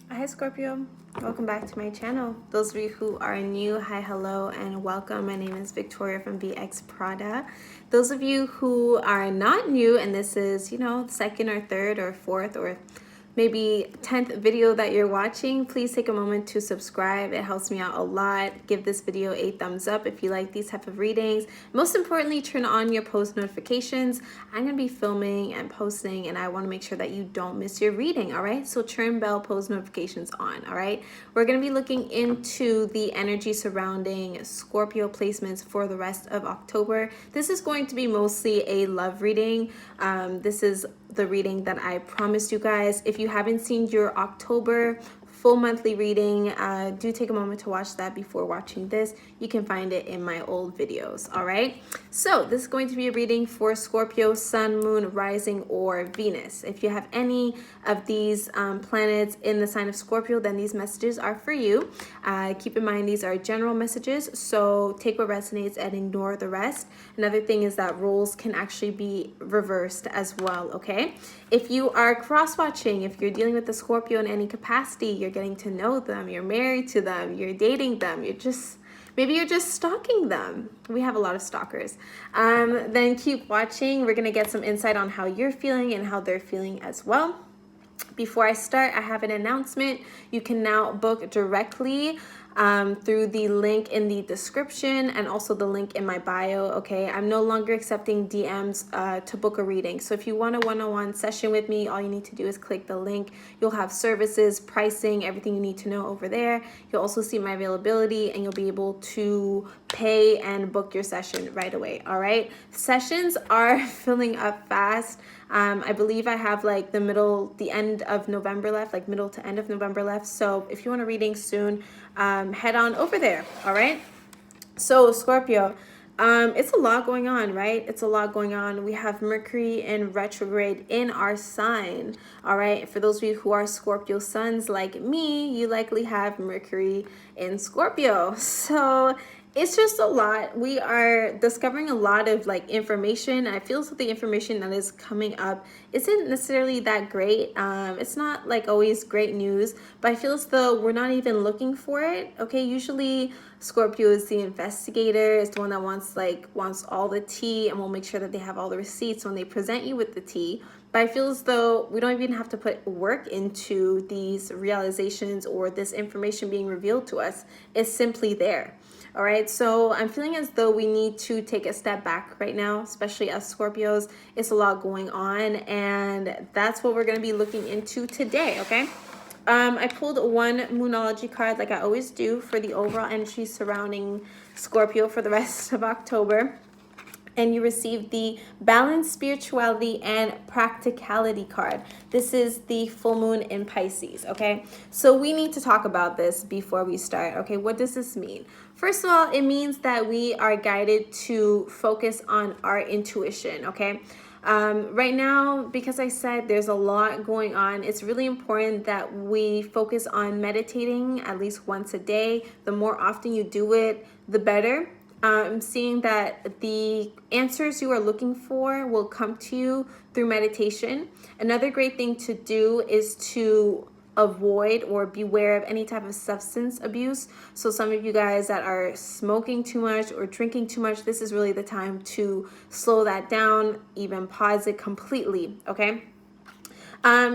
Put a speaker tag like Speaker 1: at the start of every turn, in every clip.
Speaker 1: Hi Scorpio, welcome back to my channel. Those of you who are new, hi, hello, and welcome. My name is Victoria from VXPRADA. Those of you who are not new, and this is, second or third or fourth or maybe 10th video that you're watching, please take a moment to subscribe. It helps me out a lot. Give this video a thumbs up if you like these type of readings. Most importantly, turn on your post notifications. I'm going to be filming and posting, and I want to make sure that you don't miss your reading, all right? So turn bell post notifications on, all right? We're going to be looking into the energy surrounding Scorpio placements for the rest of October. This is going to be mostly a love reading. This is the reading that I promised you guys. If you haven't seen your October full monthly reading, do take a moment to watch that before watching this. You can find it in my old videos. All right, so this is going to be a reading for Scorpio, Sun, Moon, Rising, or Venus. If you have any of these planets in the sign of Scorpio, then these messages are for you. Keep in mind these are general messages, so take what resonates and ignore the rest. Another thing is that roles can actually be reversed as well, okay? If you are cross-watching, if you're dealing with the Scorpio in any capacity, you're getting to know them, you're married to them, you're dating them, maybe you're just stalking them. We have a lot of stalkers. Then keep watching. We're gonna get some insight on how you're feeling and how they're feeling as well. Before I start, I have an announcement. You can now book directly through the link in the description and also the link in my bio, okay? I'm no longer accepting DMs to book a reading. So if you want a one-on-one session with me, all you need to do is click the link. You'll have services, pricing, everything you need to know over there. You'll also see my availability and you'll be able to pay and book your session right away, all right? Sessions are filling up fast. I believe I have like the end of November left, like middle to end of November left. So if you want a reading soon, head on over there. All right. So Scorpio, it's a lot going on, right? It's a lot going on. We have Mercury in retrograde in our sign. All right. For those of you who are Scorpio suns like me, you likely have Mercury in Scorpio. So it's just a lot. We are discovering a lot of like information. I feel that the information that is coming up isn't necessarily that great. It's not like always great news, but I feel as though we're not even looking for it. Okay, usually Scorpio is the investigator, is the one that wants all the tea, and will make sure that they have all the receipts when they present you with the tea. But I feel as though we don't even have to put work into these realizations or this information being revealed to us. It's simply there. All right, so I'm feeling as though we need to take a step back right now, especially as Scorpios. It's a lot going on, and that's what we're going to be looking into today, okay? I pulled one Moonology card like I always do for the overall energy surrounding Scorpio for the rest of October. And you received the Balance, Spirituality, and Practicality card. This is the full moon in Pisces, okay? So we need to talk about this before we start, okay? What does this mean? First of all, it means that we are guided to focus on our intuition, okay? Right now, because I said there's a lot going on, it's really important that we focus on meditating at least once a day. The more often you do it, the better. I'm seeing that the answers you are looking for will come to you through meditation. Another great thing to do is to avoid or beware of any type of substance abuse. So some of you guys that are smoking too much or drinking too much, this is really the time to slow that down, even pause it completely, okay?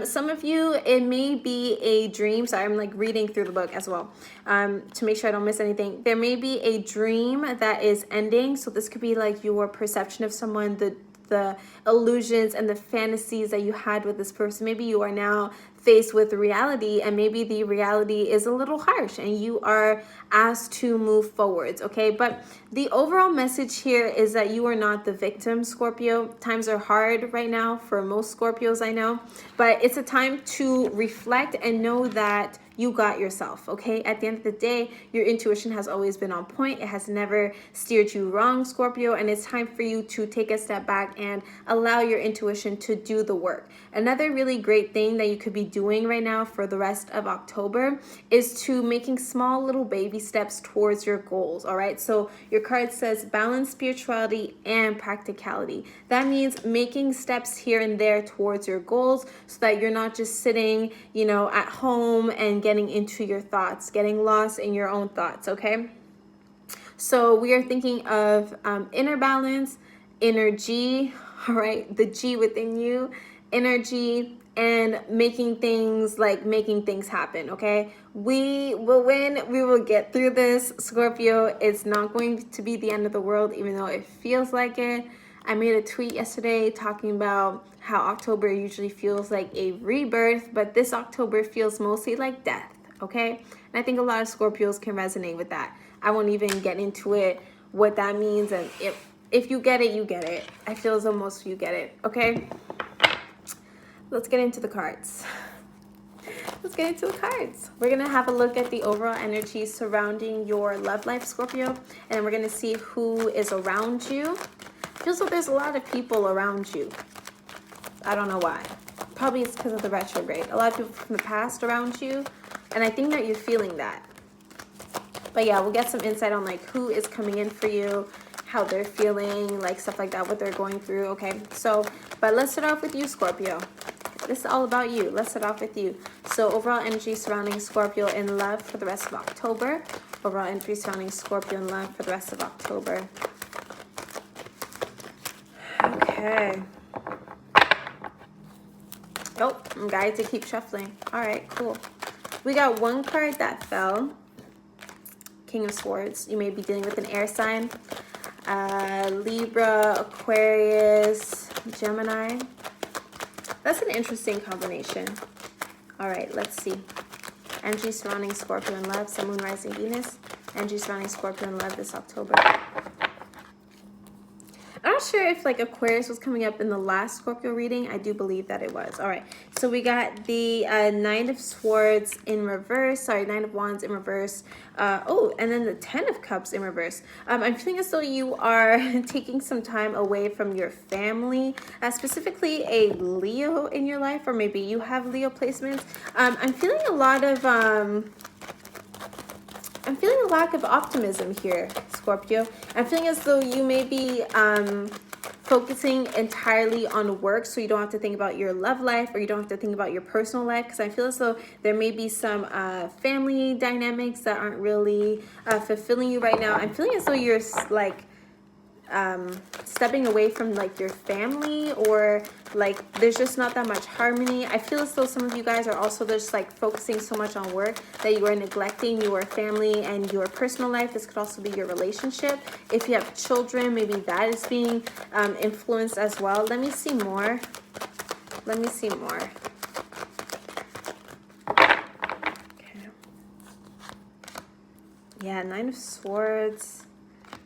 Speaker 1: Some of you, it may be a dream. So I'm like reading through the book as well to make sure I don't miss anything. There may be a dream that is ending. So this could be like your perception of someone, the illusions and the fantasies that you had with this person. Maybe you are now faced with reality, and maybe the reality is a little harsh and you are asked to move forwards, okay? But the overall message here is that you are not the victim, Scorpio. Times are hard right now for most Scorpios I know, but it's a time to reflect and know that you got yourself, okay? At the end of the day, your intuition has always been on point. It has never steered you wrong, Scorpio, and it's time for you to take a step back and allow your intuition to do the work. Another really great thing that you could be doing right now for the rest of October is to making small little baby steps towards your goals. All right. So your card says balance, spirituality, and practicality. That means making steps here and there towards your goals so that you're not just sitting, you know, at home and getting into your thoughts, getting lost in your own thoughts. Okay. So we are thinking of inner balance, energy, all right, the G within you, energy, and making things happen, okay? We will win. We will get through this, Scorpio. It's not going to be the end of the world, even though it feels like it. I made a tweet yesterday talking about how October usually feels like a rebirth, but this October feels mostly like death, okay? And I think a lot of Scorpios can resonate with that. I won't even get into it, what that means, and if you get it, you get it. I feel as though most of you get it, okay? Let's get into the cards. Let's get into the cards. We're going to have a look at the overall energy surrounding your love life, Scorpio, and we're going to see who is around you. It feels like there's a lot of people around you. I don't know why. Probably it's because of the retrograde. A lot of people from the past around you, and I think that you're feeling that. But yeah, we'll get some insight on like who is coming in for you, how they're feeling, like stuff like that, what they're going through, okay? So, but let's start off with you, Scorpio. This is all about you. Let's start off with you. So overall energy surrounding Scorpio in love for the rest of October. Overall energy surrounding Scorpio in love for the rest of October. Okay. Oh, guys, to keep shuffling. All right, cool. We got one card that fell. King of Swords. You may be dealing with an air sign. Libra, Aquarius, Gemini. That's an interesting combination. All right, let's see. Energy surrounding Scorpio in love, Sun, Moon, Rising, Venus. Energy surrounding Scorpio in love this October. I'm not sure if like Aquarius was coming up in the last Scorpio reading. I do believe that it was. All right. So we got the Nine of Swords in reverse. Sorry, Nine of Wands in reverse. Oh, and then the Ten of Cups in reverse. I'm feeling as though you are taking some time away from your family, specifically a Leo in your life, or maybe you have Leo placements. I'm feeling a lot of... I'm feeling a lack of optimism here, Scorpio. I'm feeling as though you may be focusing entirely on work, so you don't have to think about your love life, or you don't have to think about your personal life, because I feel as though there may be some family dynamics that aren't really fulfilling you right now. I'm feeling as though you're like stepping away from like your family, or like there's just not that much harmony. I feel as though some of you guys are also just like focusing so much on work that you are neglecting your family and your personal life. This could also be your relationship. If you have children, maybe that is being influenced as well. Let me see more. Let me see more. Okay. Yeah, Nine of Swords.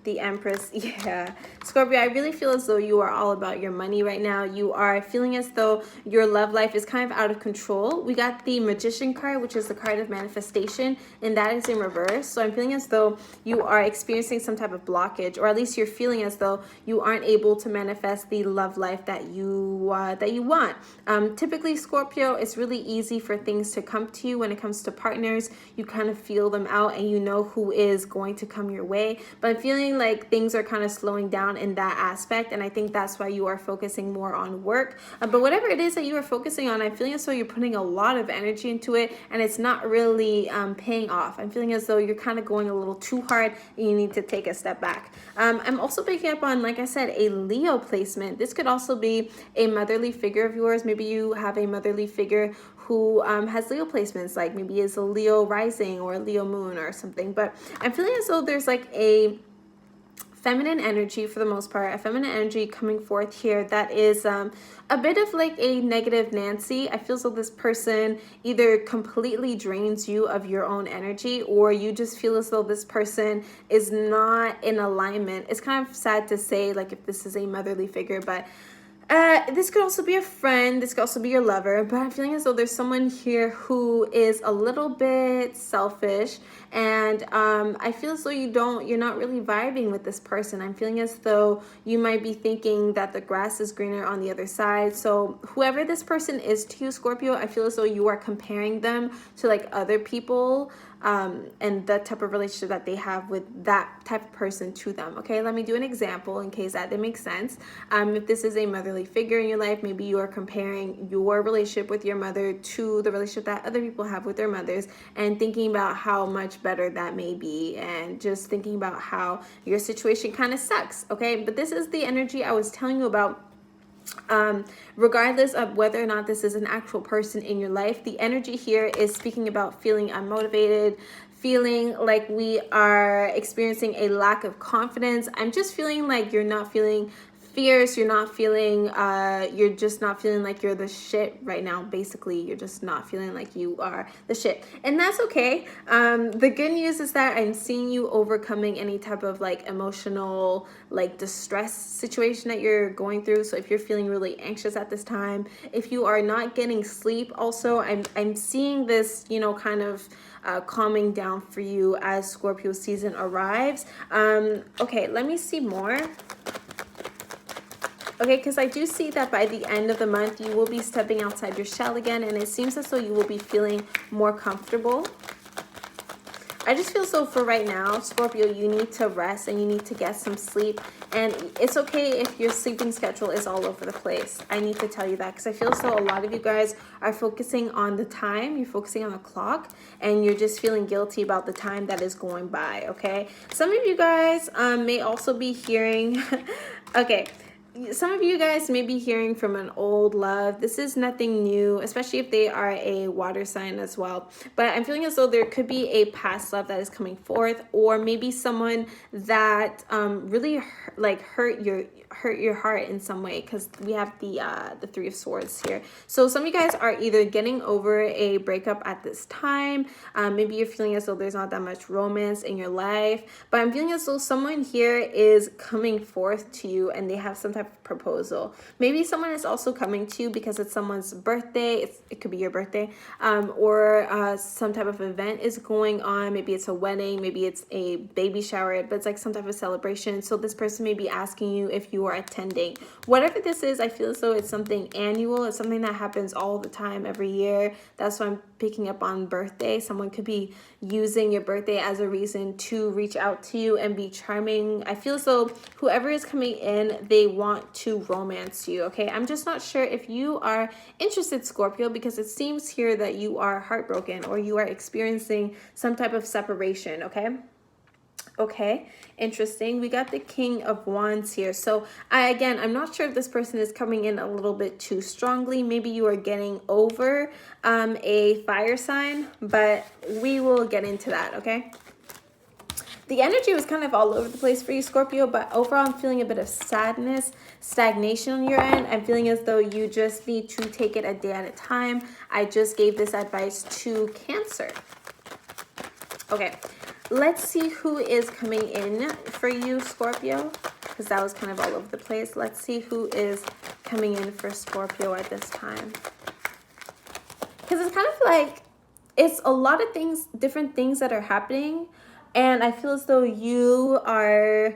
Speaker 1: The Empress. Yeah, Scorpio, I really feel as though you are all about your money right now. You are feeling as though your love life is kind of out of control. We got the Magician card, which is the card of manifestation, and that is in reverse. So I'm feeling as though you are experiencing some type of blockage, or at least you're feeling as though you aren't able to manifest the love life that you want. Typically, Scorpio, it's really easy for things to come to you when it comes to partners. You kind of feel them out, and you know who is going to come your way. But I'm feeling like things are kind of slowing down in that aspect, and I think that's why you are focusing more on work. But whatever it is that you are focusing on, I'm feeling as though you're putting a lot of energy into it, and it's not really paying off. I'm feeling as though you're kind of going a little too hard, and you need to take a step back. I'm also picking up on, like I said, a Leo placement. This could also be a motherly figure of yours. Maybe you have a motherly figure who has Leo placements, like maybe is a Leo rising or a Leo moon or something. But I'm feeling as though there's like a feminine energy, for the most part, a feminine energy coming forth here that is a bit of like a negative Nancy. I feel as though this person either completely drains you of your own energy, or you just feel as though this person is not in alignment. It's kind of sad to say, like, if this is a motherly figure, but This could also be a friend. This could also be your lover. But I'm feeling as though there's someone here who is a little bit selfish, and I feel as though you're not really vibing with this person. I'm feeling as though you might be thinking that the grass is greener on the other side. So whoever this person is to you, Scorpio, I feel as though you are comparing them to like other people. And the type of relationship that they have with that type of person to them. Okay, let me do an example in case that makes sense. If this is a motherly figure in your life, maybe you are comparing your relationship with your mother to the relationship that other people have with their mothers, and thinking about how much better that may be, and just thinking about how your situation kind of sucks. Okay, but this is the energy I was telling you about. Regardless of whether or not this is an actual person in your life, the energy here is speaking about feeling unmotivated, feeling like we are experiencing a lack of confidence. I'm just feeling like you're not feeling fierce, you're just not feeling like you're the shit right now. Basically, you're just not feeling like you are the shit, and that's okay. The good news is that I'm seeing you overcoming any type of like emotional like distress situation that you're going through. So if you're feeling really anxious at this time, if you are not getting sleep, also I'm seeing this, kind of calming down for you as Scorpio season arrives. Okay, let me see more. Okay, because I do see that by the end of the month, you will be stepping outside your shell again, and it seems as though you will be feeling more comfortable. I just feel so for right now, Scorpio, you need to rest and you need to get some sleep. And it's okay if your sleeping schedule is all over the place. I need to tell you that because I feel so a lot of you guys are focusing on the time, you're focusing on the clock, and you're just feeling guilty about the time that is going by, okay? Some of you guys may also be hearing, okay, some of you guys may be hearing from an old love. This is nothing new, especially if they are a water sign as well. But I'm feeling as though there could be a past love that is coming forth, or maybe someone that really hurt your heart in some way, because we have the Three of Swords here. So some of you guys are either getting over a breakup at this time. Maybe you're feeling as though there's not that much romance in your life, but I'm feeling as though someone here is coming forth to you and they have some type of proposal. Maybe someone is also coming to you because it's someone's birthday. It could be your birthday, or some type of event is going on. Maybe it's a wedding, maybe it's a baby shower, but it's like some type of celebration. So this person may be asking you if you are attending. Whatever this is, I feel as though it's something annual. It's something that happens all the time, every year. That's why I'm picking up on birthday. Someone could be using your birthday as a reason to reach out to you and be charming. I feel as though whoever is coming in, they want to romance you, okay? I'm just not sure if you are interested, Scorpio, because it seems here that you are heartbroken or you are experiencing some type of separation, okay? Okay, interesting. We got the King of Wands here. So I'm not sure if this person is coming in a little bit too strongly. Maybe you are getting over a fire sign, but we will get into that, okay? The energy was kind of all over the place for you, Scorpio, but overall I'm feeling a bit of sadness, stagnation on your end. I'm feeling as though you just need to take it a day at a time. I just gave this advice to Cancer. Okay. Let's see who is coming in for you, Scorpio, because that was kind of all over the place. Let's see who is coming in for Scorpio at this time. Because it's kind of like, it's a lot of things, different things that are happening. And I feel as though you are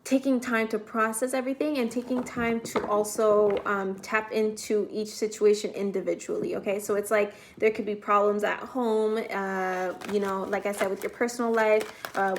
Speaker 1: taking time to process everything and taking time to also tap into each situation individually, okay? So it's like there could be problems at home, like I said, with your personal life,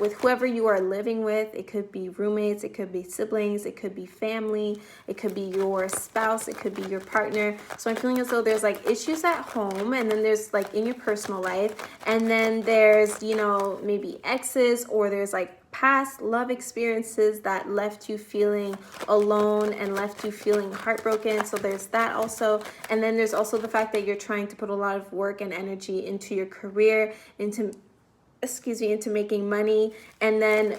Speaker 1: with whoever you are living with. It could be roommates, it could be siblings, it could be family, it could be your spouse, it could be your partner. So I'm feeling as though there's like issues at home, and then there's like in your personal life, and then there's, maybe exes, or there's like past love experiences that left you feeling alone and left you feeling heartbroken. So there's that also. And then there's also the fact that you're trying to put a lot of work and energy into your career, into making money. And then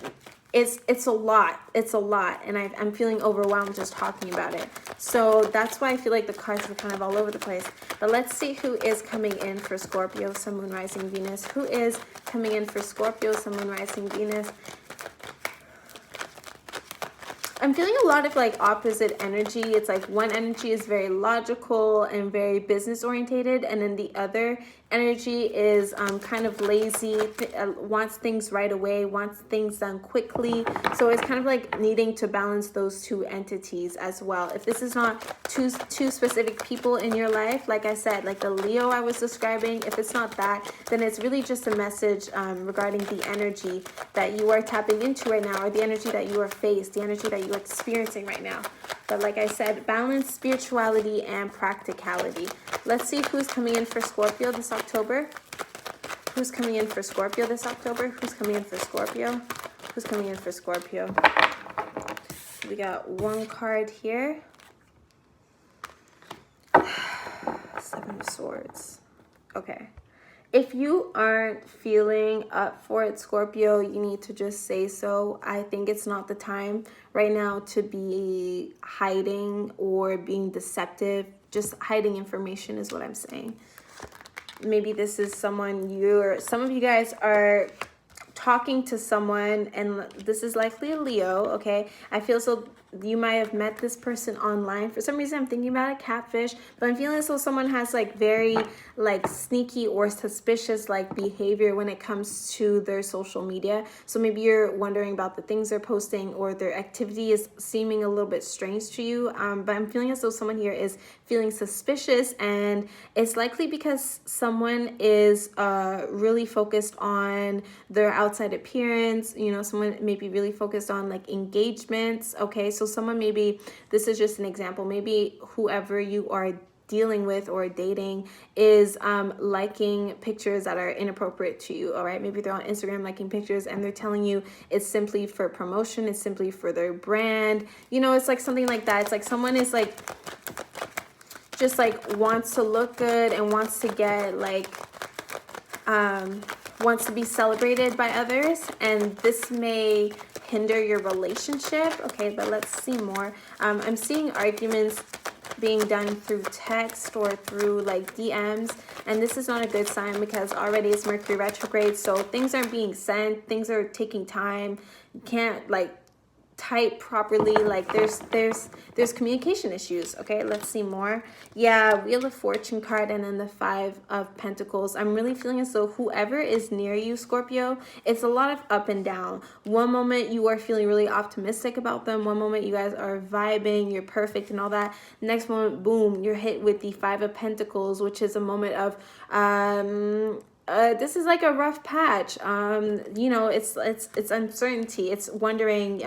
Speaker 1: it's a lot. It's a lot. And I'm feeling overwhelmed just talking about it. So that's why I feel like the cards are kind of all over the place. But let's see who is coming in for Scorpio, Sun, Moon, Rising, Venus. Who is coming in for Scorpio, Sun, Moon, Rising, Venus? I'm feeling a lot of like opposite energy. It's like one energy is very logical and very business orientated, and then the other energy is kind of lazy, wants things right away, wants things done quickly. So it's kind of like needing to balance those two entities as well. If this is not two specific people in your life, like I said, like the Leo I was describing, if it's not that, then it's really just a message regarding the energy that you are tapping into right now, or the energy that you are faced, the energy that you're experiencing right now. But like I said, balance, spirituality, and practicality. Let's see who's coming in for Scorpio this October. Who's coming in for Scorpio this October? Who's coming in for Scorpio? Who's coming in for Scorpio? We got one card here. Seven of Swords. Okay. If you aren't feeling up for it, Scorpio, you need to just say so. I think it's not the time right now to be hiding or being deceptive. Just hiding information is what I'm saying. Maybe this is someone some of you guys are talking to someone, and this is likely a Leo, okay? I feel so you might have met this person online. For some reason, I'm thinking about a catfish, but I'm feeling as though someone has like very like sneaky or suspicious like behavior when it comes to their social media. So maybe you're wondering about the things they're posting, or their activity is seeming a little bit strange to you. But I'm feeling as though someone here is feeling suspicious, and it's likely because someone is really focused on their outside appearance. You know, someone may be really focused on like engagements, okay? So someone, maybe this is just an example, maybe whoever you are dealing with or dating is liking pictures that are inappropriate to you. All right, maybe they're on Instagram liking pictures, and they're telling you it's simply for promotion, it's simply for their brand. You know, it's like something like that. It's like someone is like just like wants to look good and wants to get like wants to be celebrated by others, and this may hinder your relationship. Okay, but let's see more. I'm seeing arguments being done through text or through like DMs, and this is not a good sign because already it's Mercury retrograde, so things aren't being sent, things are taking time. You can't like type properly, like there's communication issues. Okay, let's see more. Yeah, Wheel of Fortune card, and then the Five of Pentacles. I'm really feeling as though whoever is near you, Scorpio, it's a lot of up and down. One moment you are feeling really optimistic about them, one moment you guys are vibing, you're perfect and all that. Next moment, boom, you're hit with the Five of Pentacles, which is a moment of this is like a rough patch. You know, it's uncertainty. It's wondering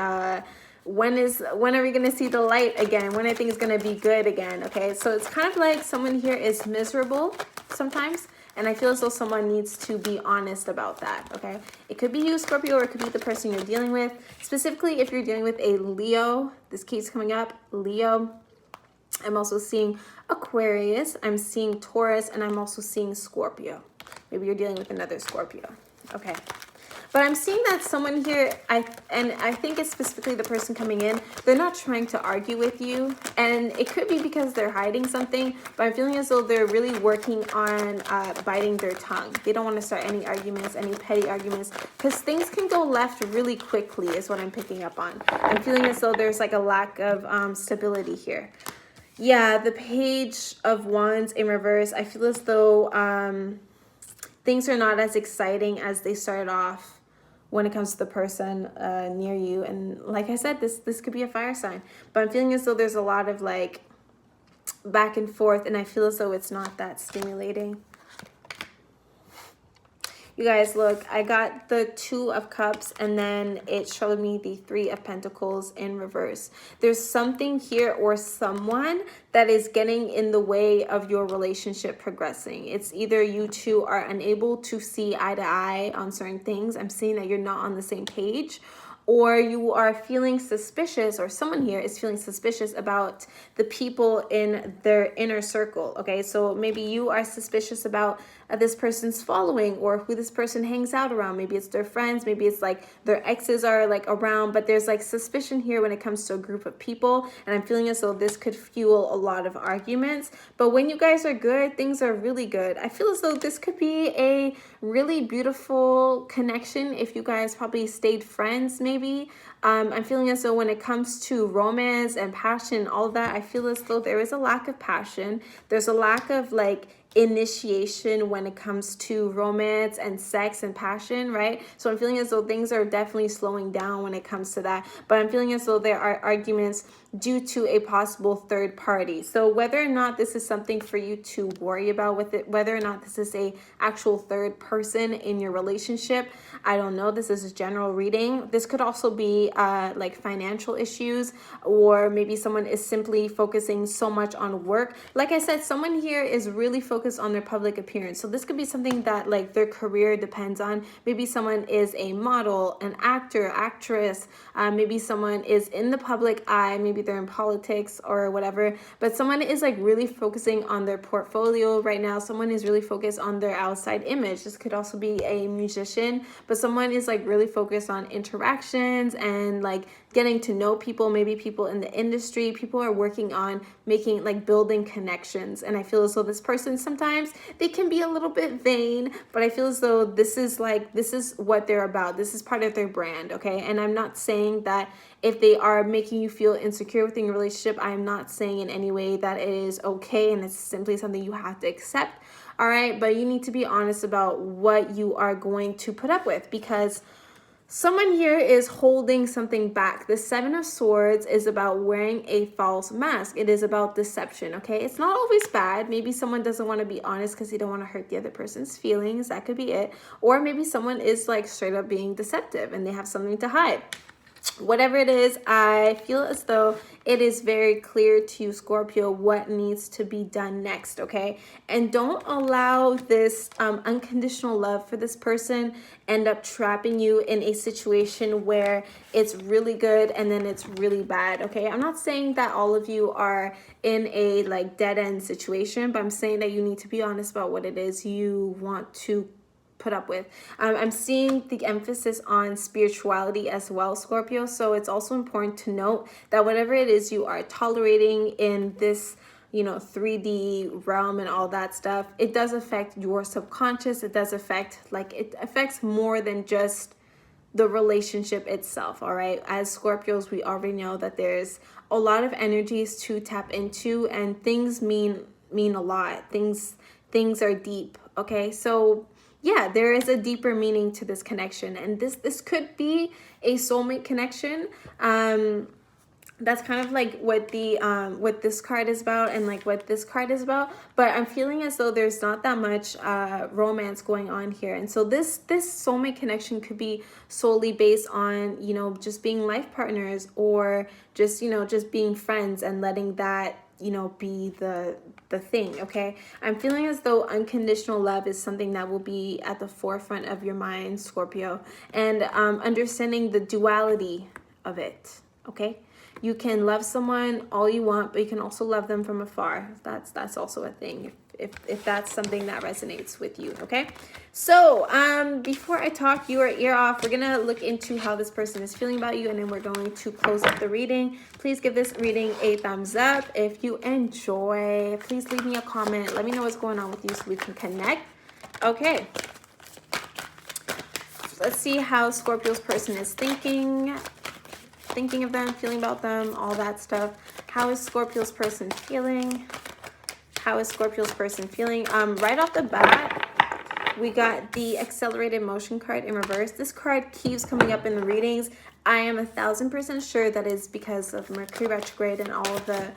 Speaker 1: when are we gonna see the light again? When are things gonna be good again? Okay, so it's kind of like someone here is miserable sometimes, and I feel as though someone needs to be honest about that. Okay, it could be you, Scorpio, or it could be the person you're dealing with. Specifically, if you're dealing with a Leo, this keeps coming up, Leo. I'm also seeing Aquarius, I'm seeing Taurus, and I'm also seeing Scorpio. Maybe you're dealing with another Scorpio. Okay. But I'm seeing that someone here, I think it's specifically the person coming in, they're not trying to argue with you. And it could be because they're hiding something, but I'm feeling as though they're really working on biting their tongue. They don't want to start any arguments, any petty arguments, because things can go left really quickly is what I'm picking up on. I'm feeling as though there's like a lack of stability here. Yeah, the Page of Wands in reverse. I feel as though things are not as exciting as they started off when it comes to the person near you. And like I said, this could be a fire sign. But I'm feeling as though there's a lot of like back and forth, and I feel as though it's not that stimulating. You guys, look, I got the Two of Cups, and then it showed me the Three of Pentacles in reverse. There's something here or someone that is getting in the way of your relationship progressing. It's either you two are unable to see eye to eye on certain things. I'm seeing that you're not on the same page, or you are feeling suspicious, or someone here is feeling suspicious about the people in their inner circle. Okay, so maybe you are suspicious about this person's following, or who this person hangs out around. Maybe it's their friends, maybe it's like their exes are like around, but there's like suspicion here when it comes to a group of people. And I'm feeling as though this could fuel a lot of arguments. But when you guys are good, things are really good. I feel as though this could be a really beautiful connection if you guys probably stayed friends, maybe. I'm feeling as though when it comes to romance and passion, all of that, I feel as though there is a lack of passion. There's a lack of like initiation when it comes to romance and sex and passion, right? So I'm feeling as though things are definitely slowing down when it comes to that. But I'm feeling as though there are arguments due to a possible third party. So whether or not this is something for you to worry about with it, whether or not this is a actual third person in your relationship, I don't know. This is a general reading. This could also be like financial issues, or maybe someone is simply focusing so much on work. Like I said, someone here is really focused on their public appearance. So this could be something that like their career depends on. Maybe someone is a model, an actor, actress. Maybe someone is in the public eye. Maybe they're in politics or whatever. But someone is like really focusing on their portfolio right now. Someone is really focused on their outside image. This could also be a musician, but someone is like really focused on interactions and like getting to know people, maybe people in the industry. People are working on making like building connections. And I feel as though this person, sometimes they can be a little bit vain, but I feel as though this is what they're about. This is part of their brand, okay? And I'm not saying that if they are making you feel insecure within your relationship, I'm not saying in any way that it is okay and it's simply something you have to accept. All right, but you need to be honest about what you are going to put up with, because someone here is holding something back. The Seven of Swords is about wearing a false mask. It is about deception, okay? It's not always bad. Maybe someone doesn't want to be honest because they don't want to hurt the other person's feelings. That could be it. Or maybe someone is like straight up being deceptive and they have something to hide. Whatever it is, I feel as though it is very clear to you, Scorpio, what needs to be done next, okay? And don't allow this unconditional love for this person end up trapping you in a situation where it's really good and then it's really bad, okay? I'm not saying that all of you are in a like dead-end situation, but I'm saying that you need to be honest about what it is you want to put up with. I'm seeing the emphasis on spirituality as well, Scorpio. So it's also important to note that whatever it is you are tolerating in this, 3D realm and all that stuff, it does affect your subconscious. It does affect, it affects more than just the relationship itself. All right. As Scorpios, we already know that there's a lot of energies to tap into, and things mean a lot. Things are deep. Okay. So yeah, there is a deeper meaning to this connection, and this could be a soulmate connection. That's kind of like what the what this card is about, and like what this card is about. But I'm feeling as though there's not that much romance going on here, and so this soulmate connection could be solely based on just being life partners, or just just being friends and letting that be the thing, okay? I'm feeling as though unconditional love is something that will be at the forefront of your mind, Scorpio, and understanding the duality of it, okay? You can love someone all you want, but you can also love them from afar. That's also a thing, if that's something that resonates with you, okay? So before I talk your ear off, we're gonna look into how this person is feeling about you, and then we're going to close up the reading. Please give this reading a thumbs up if you enjoy. Please leave me a comment. Let me know what's going on with you so we can connect. Okay, let's see how Scorpio's person is thinking of them, feeling about them, all that stuff. How is Scorpio's person feeling? How is Scorpio's person feeling? Right off the bat, we got the accelerated motion card in reverse. This card keeps coming up in the readings. I am 1000% sure that is because of Mercury retrograde and all of the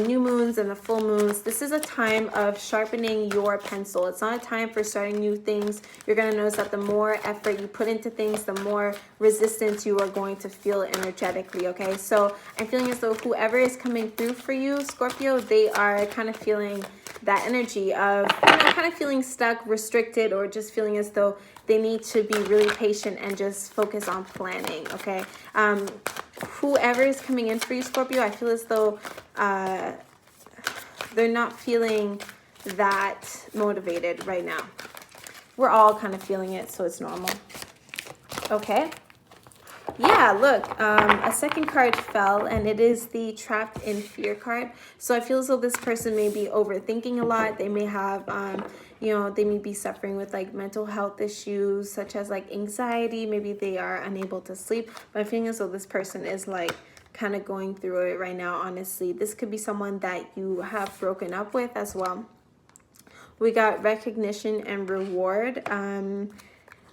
Speaker 1: new moons and the full moons. This is a time of sharpening your pencil. It's not a time for starting new things. You're going to notice that the more effort you put into things, the more resistance you are going to feel energetically, okay? So I'm feeling as though whoever is coming through for you, Scorpio, they are kind of feeling that energy of, kind of feeling stuck, restricted, or just feeling as though they need to be really patient and just focus on planning, okay? Whoever is coming in for you, Scorpio, I feel as though they're not feeling that motivated right now. We're all kind of feeling it, so it's normal. Okay. Yeah, look, a second card fell, and it is the trapped in fear card. So I feel as though this person may be overthinking a lot. They may have, they may be suffering with like mental health issues, such as like anxiety. Maybe they are unable to sleep. But I'm feeling as though this person is like kind of going through it right now, honestly. This could be someone that you have broken up with as well. We got recognition and reward.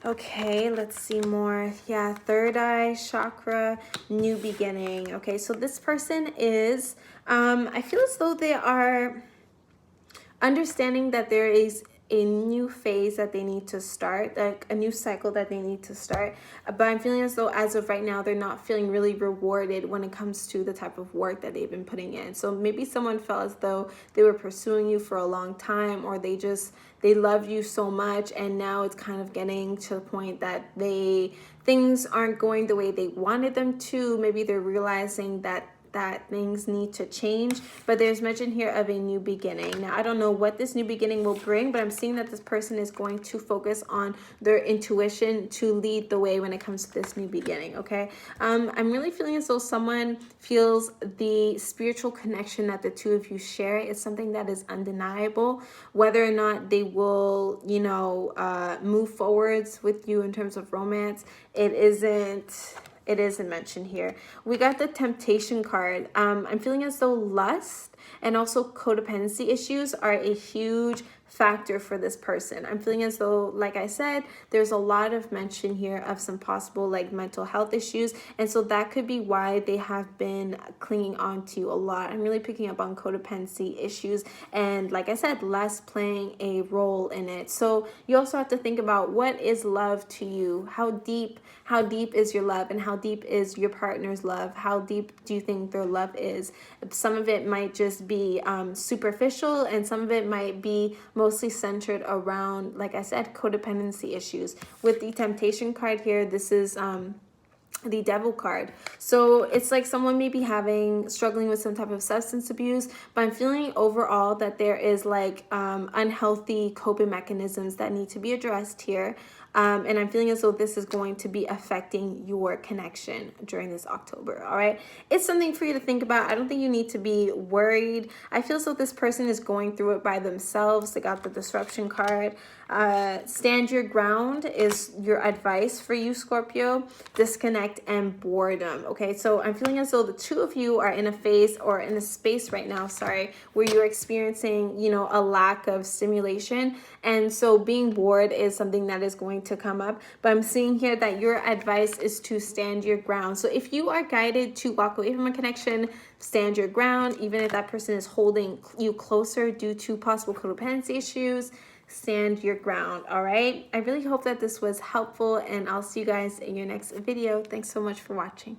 Speaker 1: Okay, let's see more. Yeah, third eye chakra, new beginning. Okay, so this person is, I feel as though they are understanding that there is a new phase that they need to start, like a new cycle that they need to start. But I'm feeling as though as of right now, they're not feeling really rewarded when it comes to the type of work that they've been putting in. So maybe someone felt as though they were pursuing you for a long time, or they love you so much, and now it's kind of getting to the point that things aren't going the way they wanted them to. Maybe they're realizing that things need to change, but there's mention here of a new beginning. Now, I don't know what this new beginning will bring, but I'm seeing that this person is going to focus on their intuition to lead the way when it comes to this new beginning. Okay, I'm really feeling as though someone feels the spiritual connection that the two of you share is something that is undeniable. Whether or not they will, move forwards with you in terms of romance, it isn't mentioned here. We got the temptation card. I'm feeling as though lust and also codependency issues are a huge factor for this person. I'm feeling as though, like I said, there's a lot of mention here of some possible like mental health issues, and so that could be why they have been clinging on to you a lot. I'm really picking up on codependency issues, and like I said, lust playing a role in it. So you also have to think about, what is love to you? How deep is your love, and how deep is your partner's love? How deep do you think their love is? Some of it might just be superficial, and some of it might be mostly centered around, like I said, codependency issues. With the temptation card here, this is the devil card. So it's like someone may be struggling with some type of substance abuse, but I'm feeling overall that there is like unhealthy coping mechanisms that need to be addressed here. And I'm feeling as though this is going to be affecting your connection during this October. All right. It's something for you to think about. I don't think you need to be worried. I feel as though this person is going through it by themselves. They got the disruption card. Stand your ground is your advice for you, Scorpio. Disconnect and boredom. Okay. So I'm feeling as though the two of you are in a phase, or in a space right now, where you're experiencing, a lack of stimulation. And so being bored is something that is going to come up. But I'm seeing here that your advice is to stand your ground. So if you are guided to walk away from a connection, stand your ground. Even if that person is holding you closer due to possible codependency issues, stand your ground. All right. I really hope that this was helpful, and I'll see you guys in your next video. Thanks so much for watching.